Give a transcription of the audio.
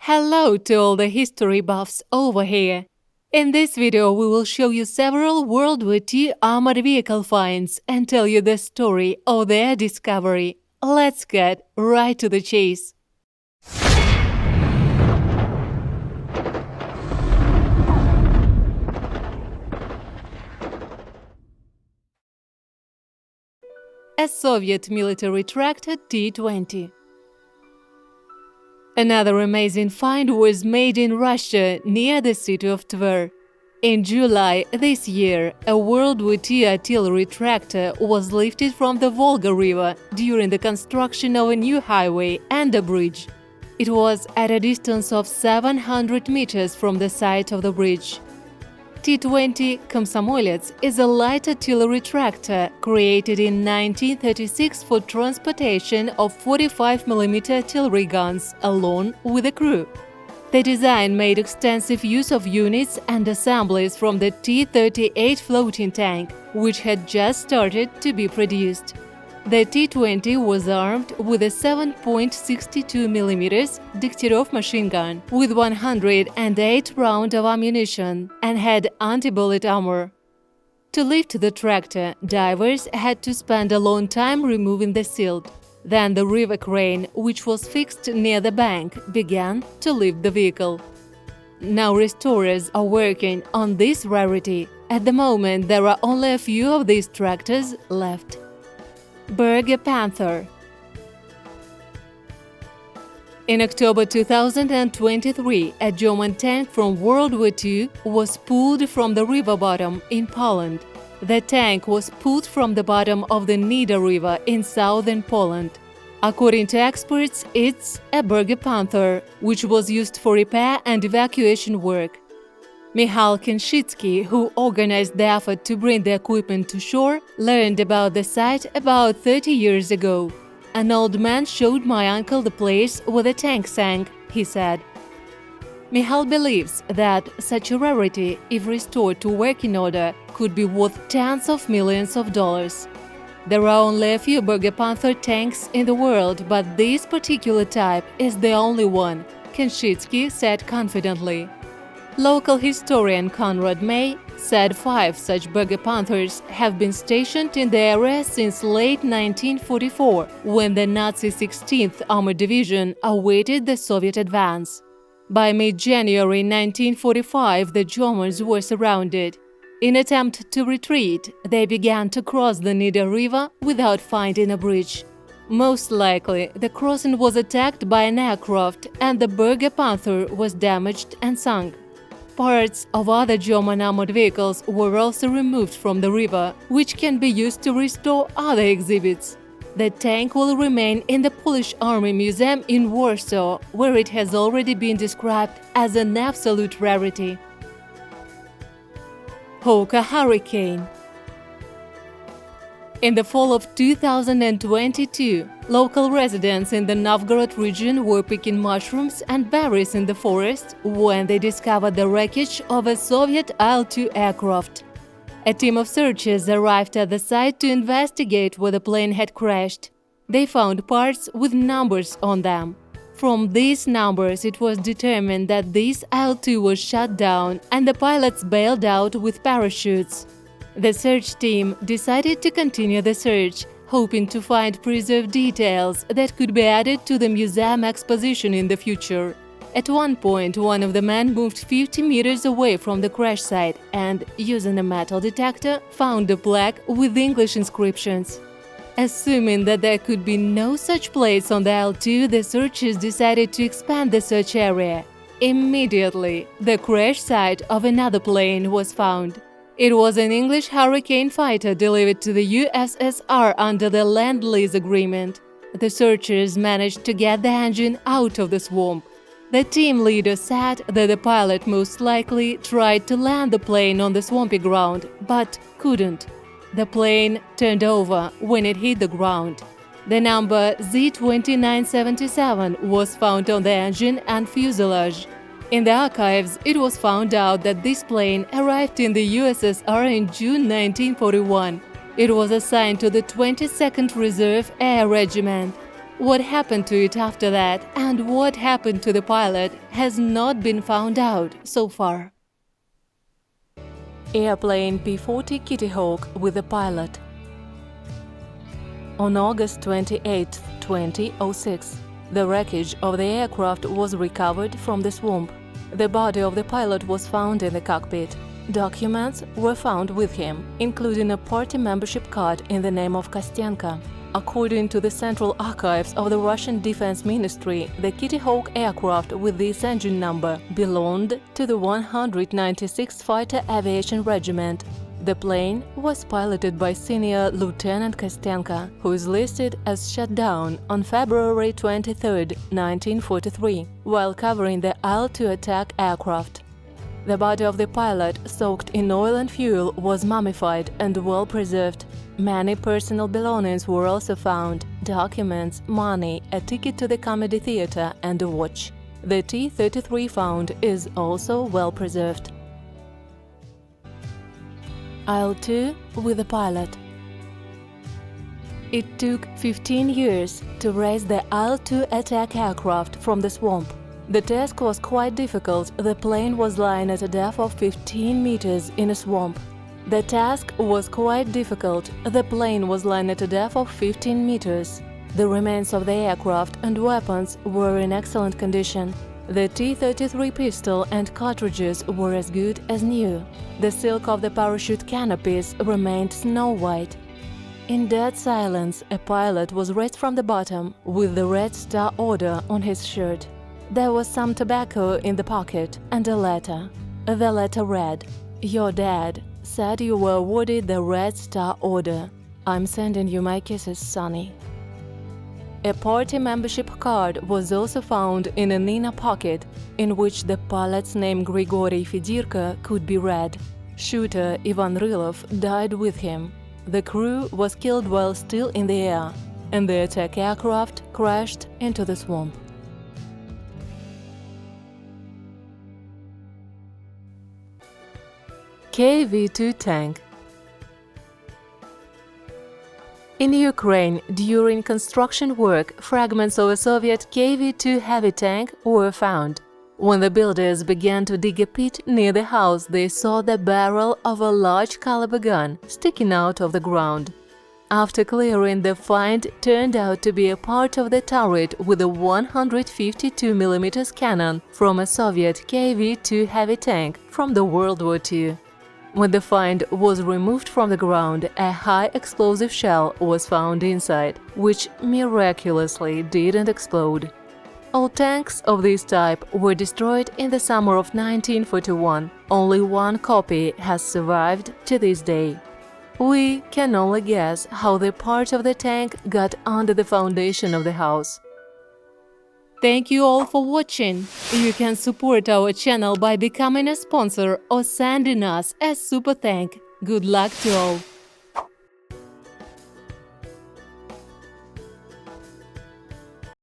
Hello to all the history buffs over here. In this video, we will show you several World War II armored vehicle finds and tell you the story of their discovery. Let's get right to the chase. A Soviet military tractor T-20. Another amazing find was made in Russia near the city of Tver. In July this year, a World War II artillery tractor was lifted from the Volga River during the construction of a new highway and a bridge. It was at a distance of 700 meters from the site of the bridge. T-20 Komsomolets is a light artillery tractor created in 1936 for transportation of 45mm artillery guns along with a crew. The design made extensive use of units and assemblies from the T-38 floating tank, which had just started to be produced. The T-20 was armed with a 7.62mm Degtярев machine gun with 108 rounds of ammunition and had anti-bullet armor. To lift the tractor, divers had to spend a long time removing the silt. Then the river crane, which was fixed near the bank, began to lift the vehicle. Now restorers are working on this rarity. At the moment, there are only a few of these tractors left. Panther. In October 2023, a German tank from World War II was pulled from the river bottom in Poland. The tank was pulled from the bottom of the Nida River in southern Poland. According to experts, it's a Panther, which was used for repair and evacuation work. Michal Kenshitsky, who organized the effort to bring the equipment to shore, learned about the site about 30 years ago. "An old man showed my uncle the place where the tank sank," he said. Michal believes that such a rarity, if restored to working order, could be worth tens of millions of dollars. There are only a few Panther tanks in the world, but this particular type is the only one, Kenshitsky said confidently. Local historian Conrad May said 5 such Panthers have been stationed in the area since late 1944, when the Nazi 16th Armored Division awaited the Soviet advance. By mid-January 1945, the Germans were surrounded. In attempt to retreat, they began to cross the Nida River without finding a bridge. Most likely, the crossing was attacked by an aircraft and the Panther was damaged and sunk. Parts of other German armored vehicles were also removed from the river, which can be used to restore other exhibits. The tank will remain in the Polish Army Museum in Warsaw, where it has already been described as an absolute rarity. Hoka Hurricane. In the fall of 2022, local residents in the Novgorod region were picking mushrooms and berries in the forest when they discovered the wreckage of a Soviet Il-2 aircraft. A team of searchers arrived at the site to investigate where the plane had crashed. They found parts with numbers on them. From these numbers, it was determined that this Il-2 was shot down and the pilots bailed out with parachutes. The search team decided to continue the search, hoping to find preserved details that could be added to the museum exposition in the future. At one point, one of the men moved 50 meters away from the crash site and, using a metal detector, found a plaque with English inscriptions. Assuming that there could be no such place on the Il-2, the searchers decided to expand the search area. Immediately, the crash site of another plane was found. It was an English Hurricane fighter delivered to the USSR under the Lend-Lease agreement. The searchers managed to get the engine out of the swamp. The team leader said that the pilot most likely tried to land the plane on the swampy ground, but couldn't. The plane turned over when it hit the ground. The number Z2977 was found on the engine and fuselage. In the archives, it was found out that this plane arrived in the USSR in June 1941. It was assigned to the 22nd Reserve Air Regiment. What happened to it after that and what happened to the pilot has not been found out so far. Airplane P-40 Kitty Hawk with a pilot. On August 28, 2006, the wreckage of the aircraft was recovered from the swamp. The body of the pilot was found in the cockpit. Documents were found with him, including a party membership card in the name of Kostenko. According to the Central Archives of the Russian Defense Ministry, the Kitty Hawk aircraft with this engine number belonged to the 196th Fighter Aviation Regiment. The plane was piloted by Senior Lieutenant Kostenko, who is listed as shut down on February 23, 1943, while covering the IL-2 attack aircraft. The body of the pilot, soaked in oil and fuel, was mummified and well preserved. Many personal belongings were also found: documents, money, a ticket to the comedy theater, and a watch. The T-33 found is also well preserved. IL-2 with a pilot. It took 15 years to raise the IL-2 attack aircraft from the swamp. The task was quite difficult. The plane was lying at a depth of 15 meters in a swamp. The task was quite difficult. The plane was lying at a depth of 15 meters. The remains of the aircraft and weapons were in excellent condition. The T-33 pistol and cartridges were as good as new. The silk of the parachute canopies remained snow white. In dead silence, a pilot was raised from the bottom with the Red Star Order on his shirt. There was some tobacco in the pocket and a letter. The letter read, "Your dad said you were awarded the Red Star Order. I'm sending you my kisses, Sonny." A party membership card was also found in an inner pocket, in which the pilot's name Grigory Fedirko could be read. Shooter Ivan Rylov died with him. The crew was killed while still in the air, and the attack aircraft crashed into the swamp. KV-2 tank. In Ukraine, during construction work, fragments of a Soviet KV-2 heavy tank were found. When the builders began to dig a pit near the house, they saw the barrel of a large-caliber gun sticking out of the ground. After clearing, the find turned out to be a part of the turret with a 152mm cannon from a Soviet KV-2 heavy tank from the World War II. When the find was removed from the ground, a high-explosive shell was found inside, which miraculously didn't explode. All tanks of this type were destroyed in the summer of 1941. Only one copy has survived to this day. We can only guess how the part of the tank got under the foundation of the house. Thank you all for watching. You can support our channel by becoming a sponsor or sending us a super thank. Good luck to all!